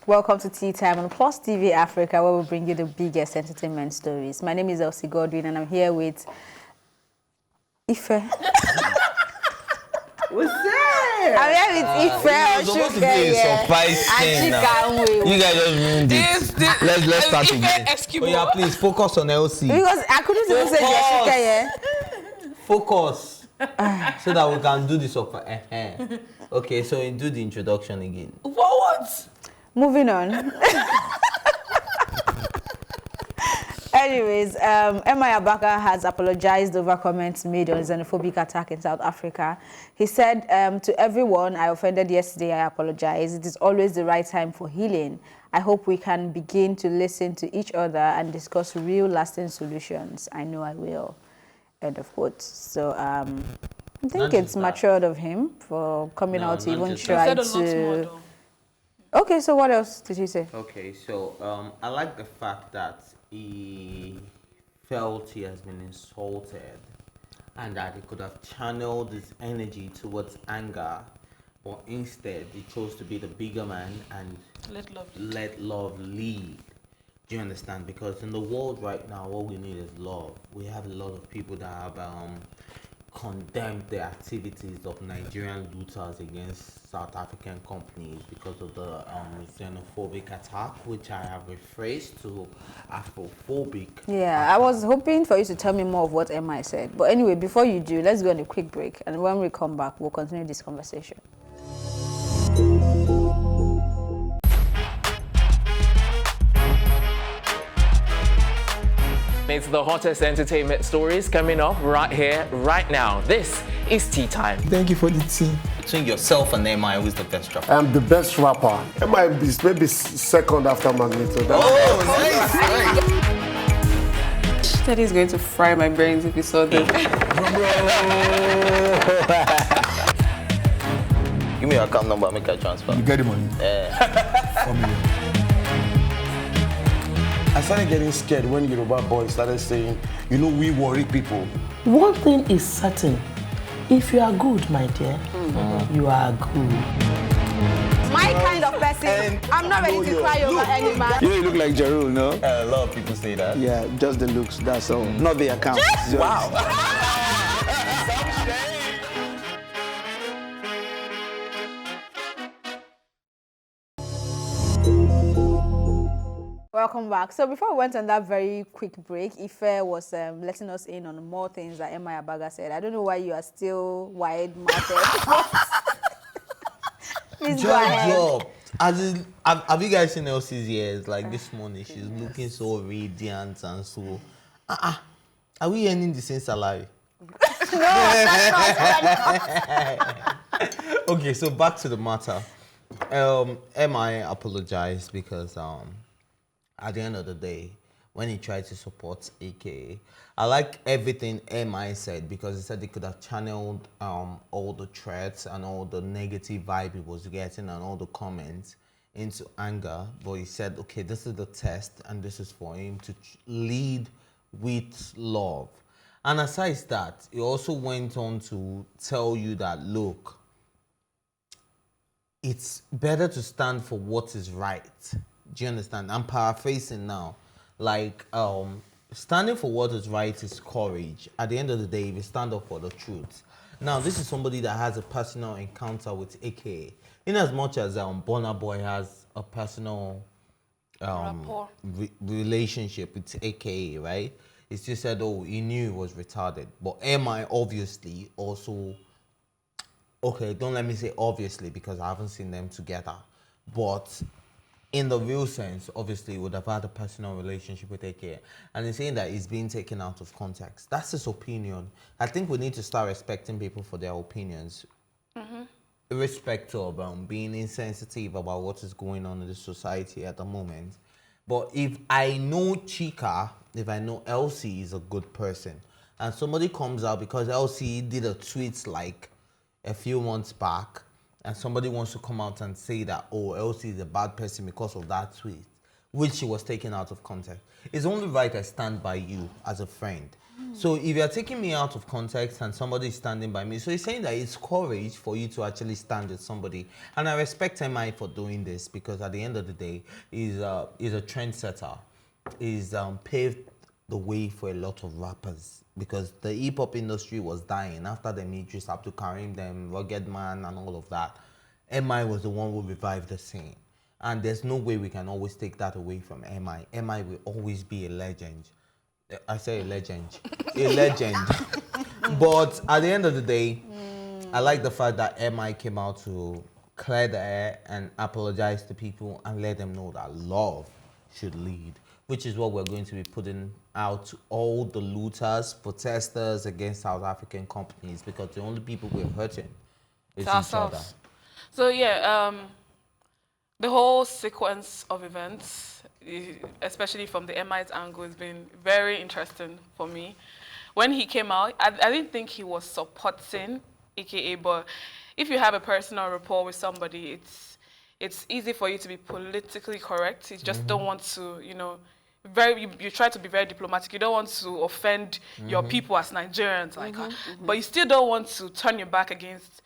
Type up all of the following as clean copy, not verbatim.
Welcome to Tea Time on Plus TV Africa, where we bring you the biggest entertainment stories. My name is Elsie Godwin, and I'm here with Ife. What's that? I'm here with Ife. Supposed to be a surprise thing now. You guys just ruined it. Let's start again. Oh yeah, please focus on Elsie. Because I couldn't even say Jessica. Focus, so that we can do the surprise. Okay, so you do the introduction again. What? Moving on. Anyways, M.I Abaga has apologized over comments made on xenophobic attack in South Africa. He said, to everyone I offended yesterday, I apologize. It is always the right time for healing. I hope we can begin to listen to each other and discuss real lasting solutions. I know I will. End of quote. So I think it's matured of him for coming out to even try to... Okay, so what else did he say? Okay, so I like the fact that he felt he has been insulted and that he could have channeled his energy towards anger, but instead he chose to be the bigger man and let love lead. Do you understand? Because in the world right now, what we need is love. We have a lot of people that have condemned the activities of Nigerian looters against South African companies because of the xenophobic attack, which I have rephrased to Afrophobic. Yeah, I was hoping for you to tell me more of what M.I said. But anyway, before you do, let's go on a quick break. And when we come back, we'll continue this conversation. It's the hottest entertainment stories coming up right here, right now. This is Tea Time. Thank you for the tea. Between yourself and M.I, who's the best rapper? I'm the best rapper. M.I is maybe second after Magneto. Nice. That is going to fry my brains if you saw this. Give me your account number, make a transfer. You get the money? Yeah. 4 million. I started getting scared when Yoruba boys started saying, you know, we worry people. One thing is certain. If you are good, my dear, you are good. My kind of person, I'm not ready to cry over any man. You look like Jarul, no? A lot of people say that. Yeah, just the looks, that's all. Not the account. Wow. Welcome back. So before we went on that very quick break, Ife was letting us in on more things that M.I Abaga said. I don't know why you are still wide-mouthed. Please go ahead. Have you guys seen Elsie's ears? Like this morning, she's looking so radiant and so... Are we earning the same salary? No, that's not. Okay, so back to the matter. M.I apologized because... at the end of the day, when he tried to support AKA, I like everything M.I said because he said he could have channeled all the threats and all the negative vibe he was getting and all the comments into anger. But he said, okay, this is the test and this is for him to lead with love. And aside that, he also went on to tell you that, look, it's better to stand for what is right. Do you understand? I'm paraphrasing now. Like, standing for what is right is courage. At the end of the day, if you stand up for the truth. Now, this is somebody that has a personal encounter with AKA. In as much as Burna Boy has a personal relationship with AKA, right? It's just said, oh, he knew he was retarded. But M.I obviously also... Okay, don't let me say obviously because I haven't seen them together. But... in the real sense, obviously, would have had a personal relationship with AKA. And he's saying that he's being taken out of context. That's his opinion. I think we need to start respecting people for their opinions. Irrespective of being insensitive about what is going on in the society at the moment. But if I know Chika, if I know Elsie is a good person, and somebody comes out because Elsie did a tweet like a few months back, and somebody wants to come out and say that, oh, Elsie is a bad person because of that tweet, which she was taken out of context. It's only right I stand by you as a friend. So if you're taking me out of context and somebody is standing by me, so he's saying that it's courage for you to actually stand with somebody. And I respect MI for doing this because at the end of the day, he's a trendsetter. He's paved the way for a lot of rappers because the hip-hop industry was dying after the Idris Abdul Karim, them Rugged Man and all of that. MI was the one who revived the scene. And there's no way we can always take that away from MI. MI will always be a legend. I say a legend. A legend. But at the end of the day, I like the fact that MI came out to clear the air and apologize to people and let them know that love should lead, which is what we're going to be putting out to all the looters, protesters against South African companies, because the only people we're hurting is each other. So yeah, the whole sequence of events, especially from the MI's angle, has been very interesting for me. When he came out, I didn't think he was supporting AKA, but if you have a personal rapport with somebody, it's easy for you to be politically correct. You just don't want to, you know, you try to be very diplomatic. You don't want to offend your people as Nigerians, like, but you still don't want to turn your back against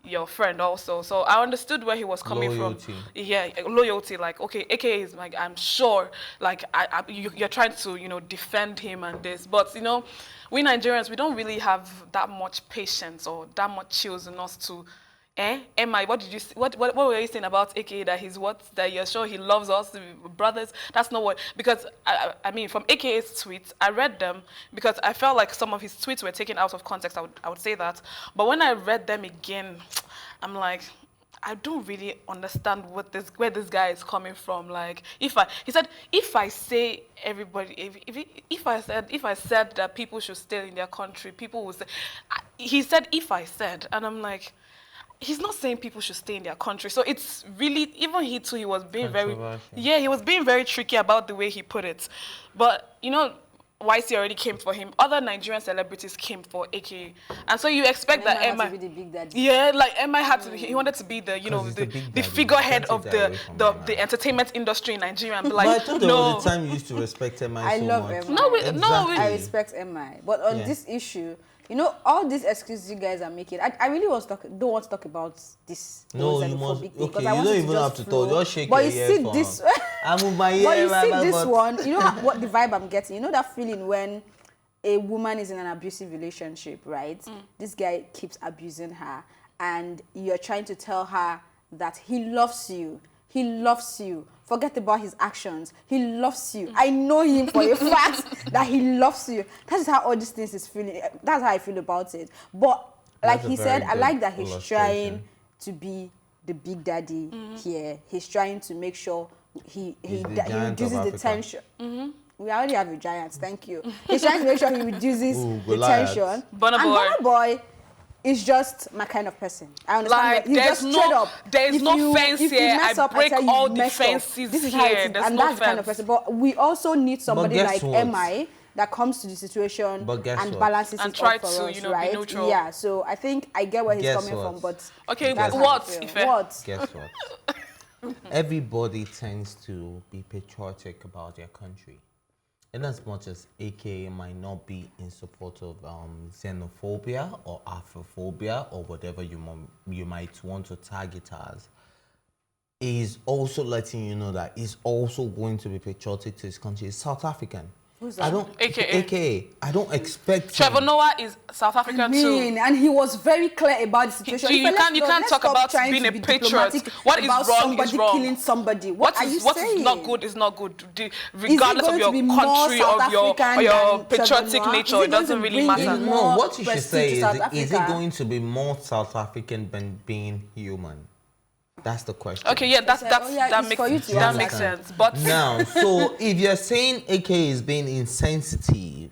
your friend also. So I understood where he was coming from. Yeah, loyalty. Like, okay, AKA is like, I'm sure, like, you're trying to, you know, defend him and this. But, you know, we Nigerians, we don't really have that much patience or that much chills in us to, MI, what did you say? What were you saying about AKA, that he's what? That you're sure he loves us, brothers? That's not what, because, I mean, from AKA's tweets, I read them because I felt like some of his tweets were taken out of context, I would say that. But when I read them again, I'm like, I don't really understand where this guy is coming from. Like, he said, if I say everybody, if I said that people should stay in their country, people will say, he said, if I said, and I'm like, he's not saying people should stay in their country. So it's really, even he too, he was being he was being very tricky about the way he put it. But, you know, YC already came for him. Other Nigerian celebrities came for AKA. And so you expect that MI, to be the big daddy. Yeah, like MI had to be, he wanted to be the, you know, the figurehead of the entertainment industry in Nigeria and be like, but I thought there was a time you used to respect MI I so love much. MI. I respect MI. But on this issue, you know, all these excuses you guys are making, I really don't want to talk about this. No, you must. Okay, I you don't even have to talk. Just shake but your you ear see for this. I move my ear. But you see this one. You know what the vibe I'm getting. You know that feeling when a woman is in an abusive relationship, right? This guy keeps abusing her, and you're trying to tell her that he loves you. He loves you. Forget about his actions. He loves you. I know him for a fact that he loves you. That's how all these things is feeling. That's how I feel about it. But like he said, I like that he's trying to be the big daddy here. He's trying to make sure he reduces the tension. We already have a giant. Thank you. He's trying to make sure he reduces the tension. Burna Boy is just my kind of person. I understand. Like, there's no fence here. I break all the fences this is here. How it is. There's and no that's the kind of person. But we also need somebody like MI that comes to the situation and balances it try up for to, us, you know, right? be neutral. Yeah. So I think I get where he's coming from, but okay, what? Guess what? Everybody tends to be patriotic about their country. In as much as AKA might not be in support of xenophobia or Afrophobia or whatever you might want to tag it as, is also letting you know that he's also going to be patriotic to his country. He's South African. Who's that? AKA. I don't expect Trevor Noah is South African too. And he was very clear about the situation. You can't talk about being a patriot. What is wrong is wrong. Killing somebody. What are you saying? What is not good is not good. Regardless of your country or your patriotic nature, it doesn't really matter. No, what you should say is it going to be more South African than being human? That's the question. Okay, yeah, that makes sense. But now, so if you're saying AK is being insensitive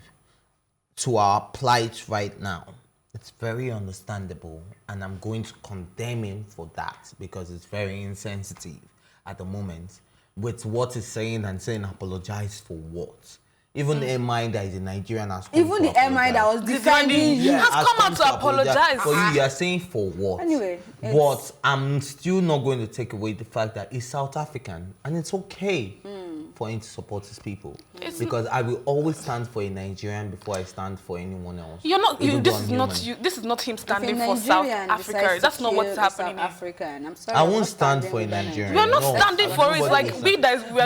to our plight right now, it's very understandable, and I'm going to condemn him for that because it's very insensitive at the moment with what he's saying and saying apologize for what. Even the MI that is in Nigerian has come even the MI that was defending you has come out to apologize. For you are saying for what? Anyway, but I'm still not going to take away the fact that he's South African and it's okay. for him to support his people. Because I will always stand for a Nigerian before I stand for anyone else. You're not. Even though This I'm is not human. you. This is not him If a standing for South Nigerian Africa. decides to That's not what's kill a happening South here. African, I'm sorry. I I'm won't not stand standing for a with that Nigerian. We are not No. standing for it. It's like we are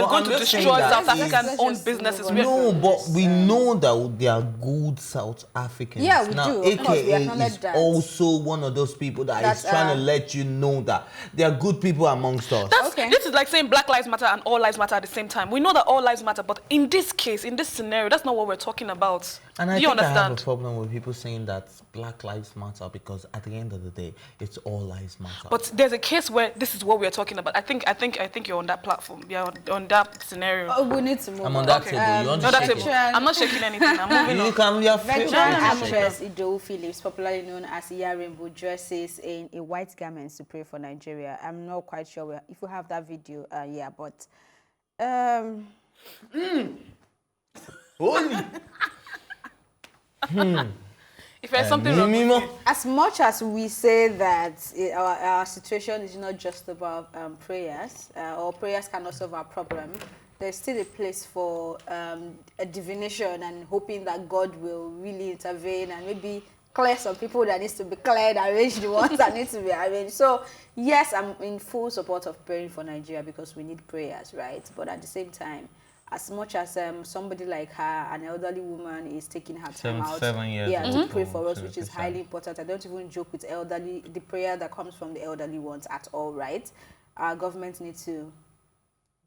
But going I'm to just saying destroy that South is- Africa's own businesses. We are- No, but we know that they are good South Africans. Yeah, we now, do. Of course, we AKA acknowledge is that. also one of those people that is trying to let you know that there are good people amongst us. This is like saying Black Lives Matter and all lives matter at the same time. We know that all lives matter, but in this case, in this scenario, that's not what we're talking about. And I Do you think I have a understand? problem with people saying that Black Lives Matter because at the end of the day, it's all lives matter. But there's a case where this is what we're talking about. I think you're on that platform. You're on that scenario. Oh, we need to move I'm on. on that table. You want No, to that's shake it. it? I'm not shaking anything. I'm moving You on. can be afraid. Veteran to shake it. actress Idowu Phillips, popularly known as Iya Rainbow, dresses in a white garment to pray for Nigeria. I'm not quite sure if we have that video, yeah, but Holy. If there's something wrong, with it, as much as we say that our situation is not just about prayers, or prayers cannot solve our problem, there's still a place for a divination and hoping that God will really intervene and maybe clear some people that needs to be cleared, arrange the ones that need to be arranged. So yes, I'm in full support of praying for Nigeria because we need prayers, right? But at the same time, as much as somebody like her, an elderly woman, is taking her time out, 77 years to pray for us, 70%. which is highly important. I don't even joke with the prayer that comes from the elderly ones at all, right? Our government needs to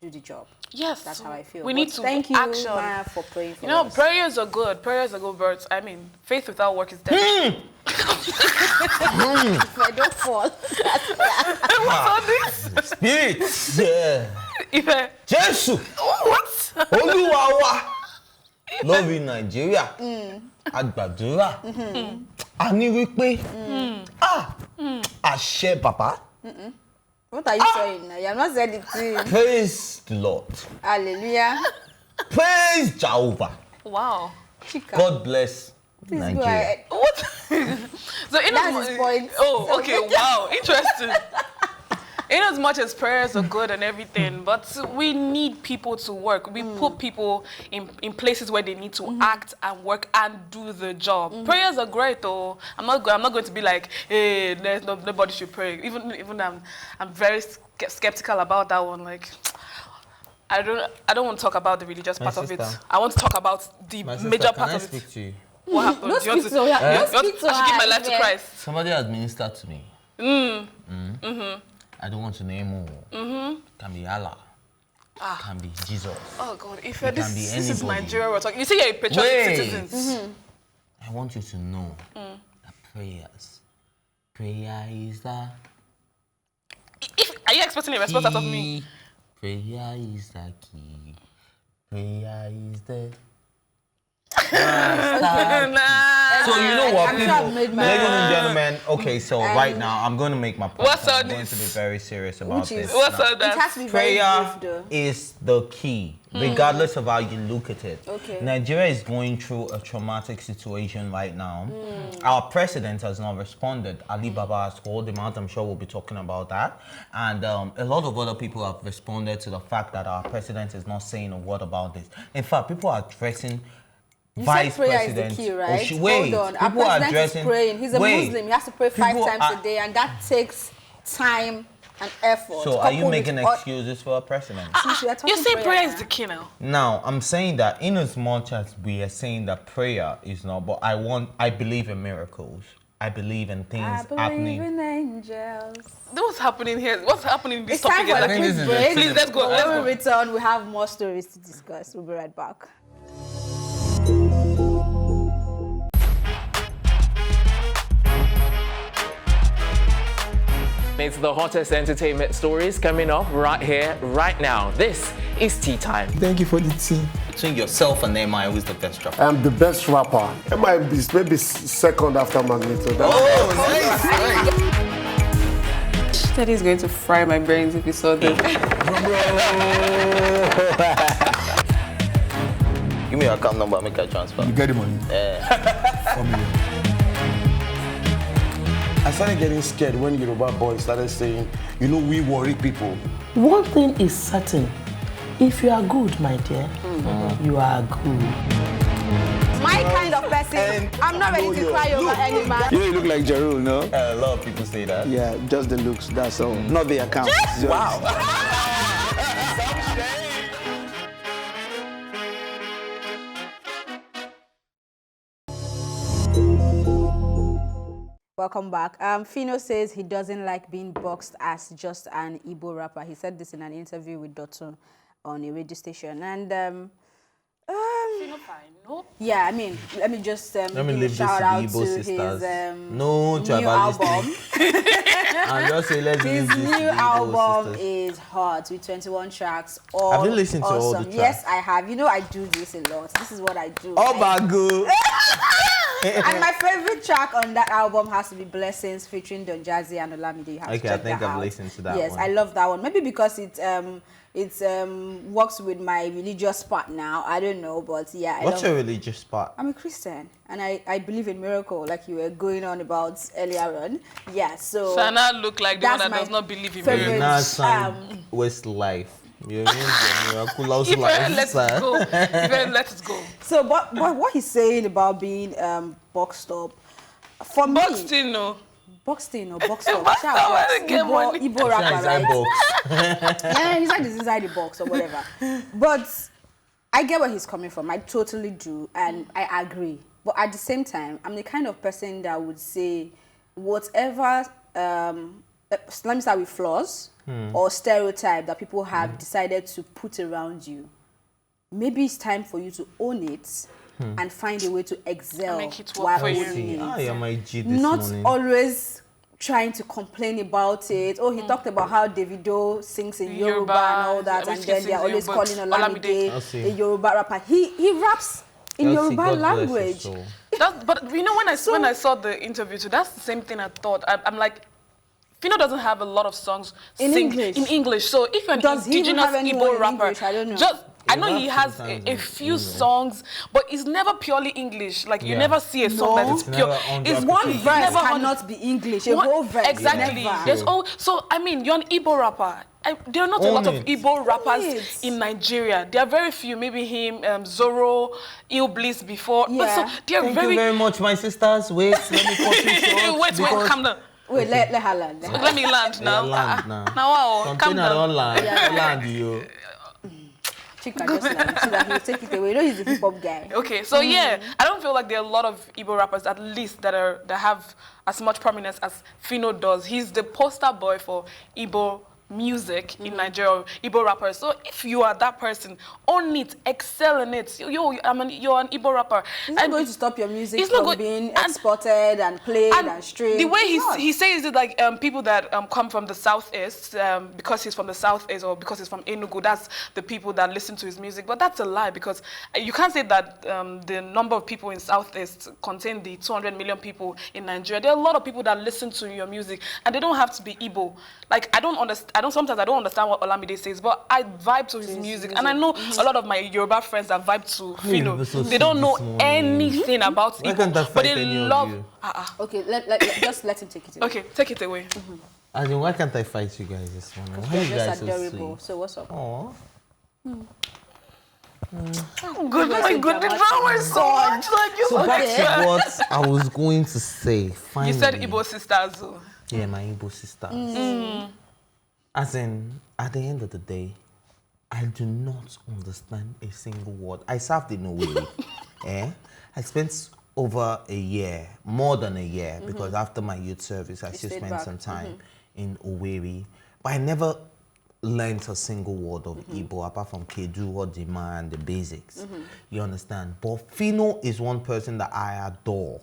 do the job. yes, That's how I feel. We But need to thank you, action. Maya, for praying for You know, us. prayers are good. Prayers are good, but I mean, faith without work is dead. If I don't fall. What's all this? Spirit. Yeah. Ife, Jesus. what? Olúwa wa. Love in Nigeria. Àgbàdúrà. A ní wípé. Àṣẹ bàbá. What are you saying now? You have not said it to Praise the Lord. Hallelujah. Praise Jehovah. Wow. Chika. God bless Please go Nigeria. ahead. What? So in That's as his point. Oh, okay. Wow, interesting. In as much as prayers are good and everything, but we need people to work. We put people in places where they need to act and work and do the job. Prayers are great, though. I'm not going to be like, hey, nobody should pray. Even I'm very skeptical about that one. Like, I don't want to talk about the religious part of it. sister. I want to talk about the My sister, major can part I of speak it. to you? What happened? Don't You want speak to- to her. you Don't want- speak to I should give my her, life to man. Christ. Somebody has ministered to me. I don't want to name who. Can be Allah. Can be Jesus. Oh God, if It this can be is anybody. Nigeria we're talking. You see, you're a patriotic Wait. citizen. I want you to know that prayer is the Are you expecting a response out of me? key. Prayer is the key. Prayer is the Nah. So you know what, I'm people, sure I've made my ladies and gentlemen. Okay, so right now I'm going to make my point. What's all I'm going to be this? very serious about Which is- this. What's Now, all It that? has to be very prayer brief, though. is the key, regardless of how you look at it. Okay. Nigeria is going through a traumatic situation right now. Our president has not responded. Ali Baba has called him out. I'm sure we'll be talking about that. And a lot of other people have responded to the fact that our president is not saying a word about this. In fact, people are addressing You Vice said prayer President. is the key, right? Wait, Hold on. Our people are president addressing. is praying. He's a wait, Muslim. He has to pray 5 people times are- a day, and that takes time and effort. So are you coupled making with all- excuses for a president? Since we are talking You say prayer is now. the key now. Now, I'm saying that in as much as we are saying that prayer is not, but I believe in miracles. I believe in things I believe happening. in angels. What's happening here? What's happening in this It's time topic? for a Exactly? this quick is break. Please, let's go, But let's when go. we return, we have more stories to discuss. We'll be right back. It's the hottest entertainment stories coming up right here, right now. This is Tea Time. Thank you for the tea. Between yourself and M.I, who's the best rapper? I'm the best rapper. M.I be maybe second after Magneto. Daddy is going to fry my brains if he saw this. Give me your account number, make a transfer. You get the money? Yeah. 4 million. I started getting scared when Yoruba boys started saying, you know, we worry people. One thing is certain. If you are good, my dear, you are good. My kind of person, I'm not ready to cry over any man. You look like Jarul, no? A lot of people say that. Yeah, just the looks, that's all. Not the account. Wow. Welcome back. Phyno says he doesn't like being boxed as just an Igbo rapper. He said this in an interview with Dotun on a radio station. And yeah, I mean, let me just Let me give a leave this to shout the out Igbo to sisters. his No new album. And just say let's His leave this to new the Igbo album sisters. is hot with 21 tracks. All Have you listened to all the awesome. tracks? Yes, I have. You know, I do this a lot. This is what I do. Obago. And my favorite track on that album has to be Blessings featuring Don Jazzy and Olamide. You have to Okay, check I think that I've out. listened to that Yes, one. I love that one. Maybe because it works with my religious part now. I don't know, but yeah, What's your religious part? I'm a Christian and I believe in miracle, like you were going on about earlier on. Yeah, so Sana look like the one that's that my does not believe in favorite, miracles. Now sign Westlife. You mean the miraculous You better life, let it sir. go. You better let it go. So, but what he's saying about being boxed up, for me, Boxed in, no. boxed in or boxed up, Boxed up, shout I don't get money. Igbo rapper, Inside right? box. Yeah, he's like this inside the box or whatever. But I get where he's coming from. I totally do, and I agree. But at the same time, I'm the kind of person that would say, whatever, let me start with flaws or stereotype that people have decided to put around you. Maybe it's time for you to own it and find a way to excel Make it work while for you. owning it. I am my G this Not morning. always trying to complain about it. Oh, he talked about how Davido sings in Yoruba and all that, Which and he then they're sings always Yoruba. calling Olamide. Olamide I see. a Yoruba rapper. He raps in Elsie, Yoruba God bless his language. soul. But you know, when I saw the interview too, that's the same thing I thought. I'm like, Phyno doesn't have a lot of songs In sing English. in English. So if you're an Does he even indigenous have anyone Igbo in rapper, English? I don't know. I He know raps he has sometimes a in few English. songs, but it's never purely English. Like you Yeah. never see a song that is It's pure. never It's 100% One It's verse never cannot be English. A whole verse. Exactly. Never. There's so I mean, you're an Igbo rapper. There are not a Own lot of it. Igbo rappers it. in Nigeria. There are very few. Maybe him, Zoro, Ill Bliss before. But Yeah. so they're Thank very. you very much, my sisters. Wait, let me cut you short. wait, because calm down. Wait, let her land. Let me land now. land now. Now, wow, calm Something I don't down. land. Land you. Chika just land so that he'll take it away. You know he's a hip hop guy. Okay, so yeah, I don't feel like there are a lot of Igbo rappers, at least that have as much prominence as Phyno does. He's the poster boy for Igbo music in Nigeria, Igbo rappers. So if you are that person, own it, excel in it. You're an Igbo rapper. He's not going to stop your music It's not from going- being and- exported and played and streamed. the way It's not. he says it, like people that come from the southeast, because he's from the southeast or because he's from Enugu, that's the people that listen to his music. But that's a lie, because you can't say that the number of people in southeast contain the 200 million people in Nigeria. There are a lot of people that listen to your music, and they don't have to be Igbo. Like sometimes I don't understand what Olamide says, but I vibe to his music. And I know a lot of my Yoruba friends that vibe to Phyno. so They don't sweet know this morning. anything about Why Igbo, can't I but fight they any of love. you? Okay, just let him take it away. Okay, take it away. As in, why can't I fight you guys this morning? Why are you They're guys just so adorable. sweet? So what's up? Aww. Good, the drama is so much. Like you So back Okay. to what I was going to say. Finally. You said Igbo sisters. Though. Yeah, my Igbo sisters. As in, at the end of the day, I do not understand a single word. I served in Owerri. I spent over a year, more than a year, because after my youth service, I still stayed spent back. some time in Owerri. But I never learned a single word of Igbo apart from Kedu or Dima and the basics. You understand? But Phyno is one person that I adore.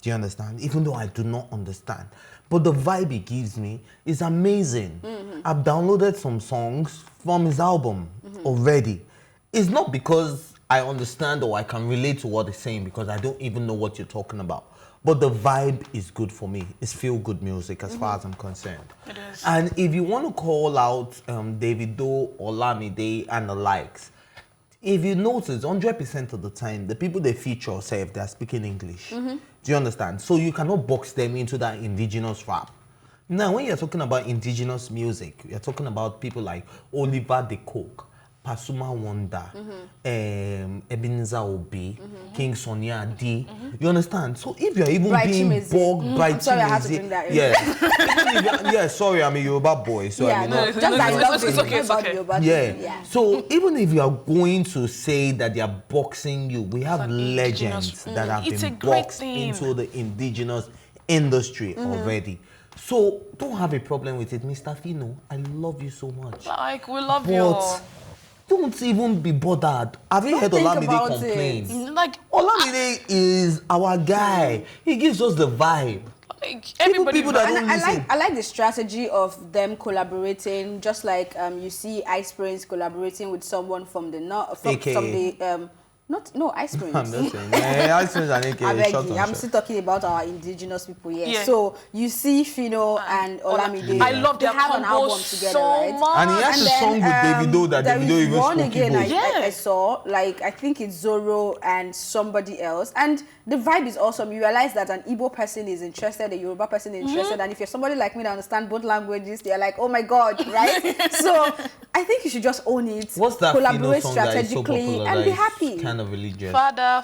Do you understand? Even though I do not understand. But the vibe he gives me is amazing. I've downloaded some songs from his album already. It's not because I understand or I can relate to what he's saying, because I don't even know what you're talking about. But the vibe is good for me. It's feel-good music as far as I'm concerned. It is. And if you want to call out Davido, Olamide, and the likes, if you notice, 100% of the time, the people they feature say if they're speaking English. Do you understand? So you cannot box them into that indigenous rap. Now, when you're talking about indigenous music, you're talking about people like Oliver the Coke, Pasuma Wonder, Ebenezer Obi, King Sonia D. You understand? So if you're even Bright being Chimeze. bugged by I'm sorry, I had to Chimeze, bring that in. yeah, sorry, I'm a Yoruba boy, so I mean, just I love it's okay, it's about okay. Yoruba yeah. thing, yeah. So even if you are going to say that they are boxing you, we have legends that have It's a been great boxed thing. into the indigenous industry already. So don't have a problem with it, Mr. Phyno. I love you so much. Like, we love But you. don't even be bothered. Have you heard think Olamide about complain? Like, Olamide is our guy. He gives us the vibe. everybody. people that And don't listen. I like the strategy of them collaborating, just like you see Ice Prince collaborating with someone from the north, from AKA. the Ice Prince. I'm just saying. Yeah, I think I think I beg short you, on I'm short. still talking about our indigenous people here. Yeah. So you see Phyno and Olamide. I love they their have an combo album together, so right? much. And he has a song with Davido that there Davido is even one spoke again Igbo. I saw, like I think it's Zorro and somebody else, and the vibe is awesome. You realize that an Igbo person is interested, a Yoruba person is interested, and if you're somebody like me that understands both languages, they're like, oh my god, right? So I think you should just own it. What's that collaborate Phyno song that is so strategically popular and that be is happy. kind of religious? Father.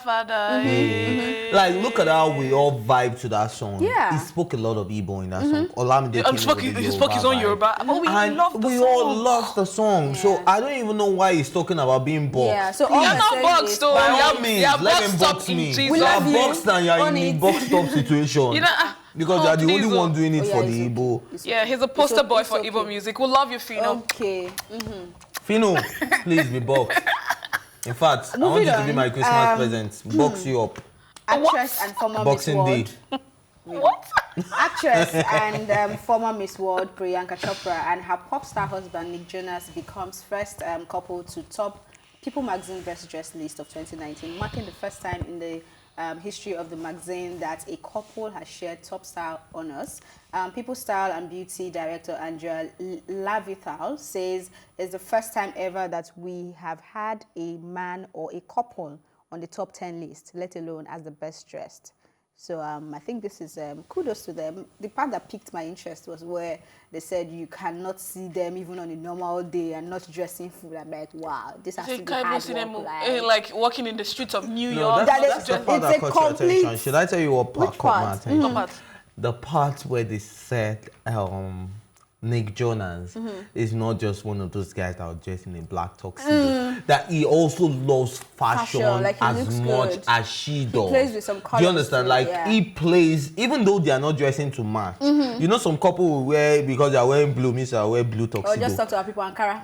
Like, look at how we all vibe to that song. Yeah. He spoke a lot of Igbo in that song. Olamide came in with the He spoke his own vibe. Yoruba. But we And love the we song. all love the song. So I don't even know why he's talking about being boxed. Yeah, so all You're I'm not saying boxed, is- though. By You're- all means, you're let him boxed box up in me. Jesus. You We are love you. boxed and you're Own in a it. boxed up situation. You know, because you're the please, only one doing it Oh, for yeah, the it's Igbo. okay. It's Yeah, okay. he's a poster boy It's for okay. Igbo music. We love you, Phyno. Okay. Phyno, please be boxed. In fact, I want Moving you to be on, my Christmas present. Box you up. Actress and former Miss Boxing Day. World. What? Actress and former Miss World Priyanka Chopra and her pop star husband Nick Jonas becomes first couple to top People Magazine Best Dressed list of 2019, marking the first time in the history of the magazine that a couple has shared top style honors. People Style and Beauty Director Andrea Lavithal says it's the first time ever that we have had a man or a couple on the top 10 list, let alone as the best dressed. So I think this is kudos to them. The part that piqued my interest was where they said you cannot see them even on a normal day and not dressing full. I'm like, wow, this has to be Can't even hard see them work, like walking in the streets of New No, York. that's the it's part that a caught your complete- attention. Should I tell you what part Which caught my part? attention? What part? The part where they said Nick Jonas is not just one of those guys that are dressed in a black tuxedo. That he also loves fashion, Like, he as looks much good. as she does. plays with some Do you colours understand? too, Like, yeah. he plays, even though they are not dressing to match. You know, some couple will wear, because they are wearing blue, means they are wearing blue Or tuxedo. just talk to our people Ankara.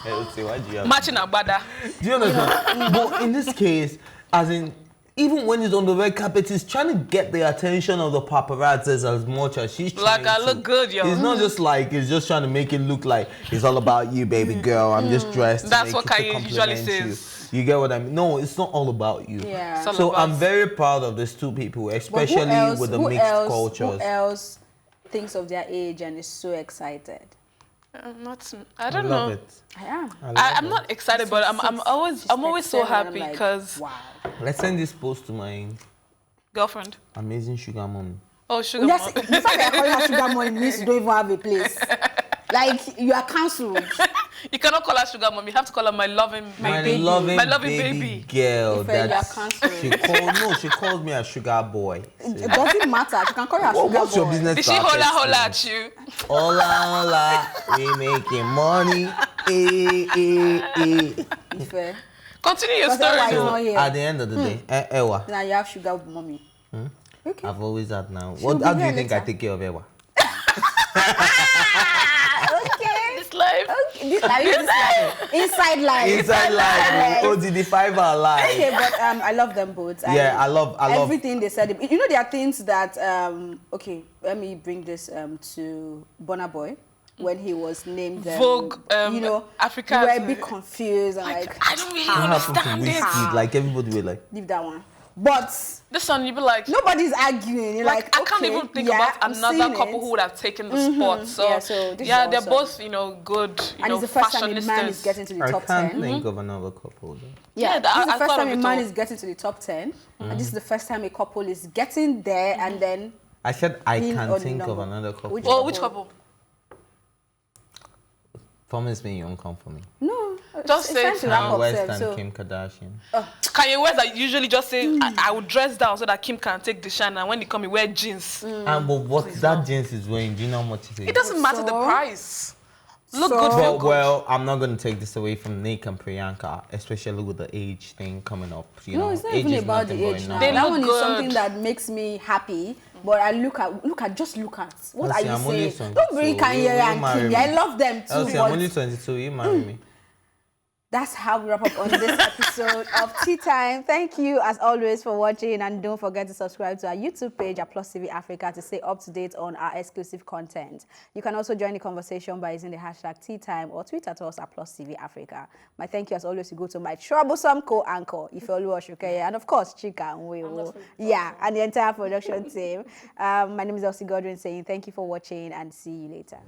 Let's say, why do you have Matching Agbada. Do you understand? But in this case, as in, even when he's on the red carpet, he's trying to get the attention of the paparazzis as much as she's trying Like, I to. look good, yo. He's not just like, he's just trying to make it look like it's all about you, baby girl. I'm just dressed to That's make what it to Kanye usually compliment says. You get what I mean? No, it's not all about you. Yeah. It's all So about- I'm very proud of these two people, But especially with the mixed cultures. Who else thinks of their age and is so excited? I don't love know. it. I am. I'm not excited, but I'm always so 37, happy I'm like, because wow. Let's send this post to my girlfriend. amazing sugar mom. Oh, sugar Yes, mom. the fact that you're calling her sugar money means you don't even have a place. Like, you are cancelled. You cannot call her sugar mom. You have to call her my loving baby. My baby. loving, My loving baby, baby. girl. If you are That's, cancelled. she calls me a sugar boy. It doesn't matter. You can call her a sugar What's your boy. business? Did she holla at you? Hola, hola, we making money. Ife. Continue your Because that's why story. he's not here. At the end of the day, Ewa, Now you have sugar mommy. Okay. I've always had now. She'll be How do you here think I later. take care of Ewa? Okay. This life. Okay. Inside life. Inside life, oh, the 5-hour life. Okay, but I love them both. Yeah, I love everything they said. You know, there are things that okay, let me bring this to Burna Boy when he was named Vogue, you know, Africa. we were a bit confused and like I don't really What happened to understand this. Whiskey? Like everybody were like, leave that one. But This one, you be like, nobody's arguing. You're like, I can't okay, even think yeah, about I'm another seeing couple it. who would have taken the spot. So, Yeah, so this is they're awesome. both, you know, good, you And know, it's the first time a man is fashionistas. getting to the I top can't 10. think of another couple. Though. Yeah, Yeah, this is I the first thought time of a it man all. is getting to the top 10. And this is the first time a couple is getting there and then I said I Being can on think of number. another couple. Which Well, which couple? Promise me you won't come for me. No, Just say time to wrap Kanye up, West Seb, and so- Kim Kardashian. Kanye West, I usually just say, I would dress down so that Kim can take the shine, and when he come, he wear jeans. And but what that jeans is wearing, do you know how much it is? It doesn't matter the price. Look So- good, feel But, good. well, I'm not going to take this away from Nick and Priyanka, especially with the age thing coming up. You No, know, it's not age even is about the nothing but age a now. number. They That look one is good. something that makes me happy. But I look at, just look at. What Elsie, are I'm you only saying? 22. Don't bring Kanye You and marry Kim. me. I love them too. Elsie, but I'm only 22. You marry me. that's how we wrap up on this episode of Tea Time. Thank you, as always, for watching. And don't forget to subscribe to our YouTube page, @TV Africa, to stay up to date on our exclusive content. You can also join the conversation by using the hashtag Tea Time or tweet at us @TV Africa. My thank you, as always, to go to my troublesome co-anchor, Ifeoluwa Shukeye, and of course, Chika and Wewo. Yeah, and the entire production team. My name is Elsie Godwin saying thank you for watching and see you later.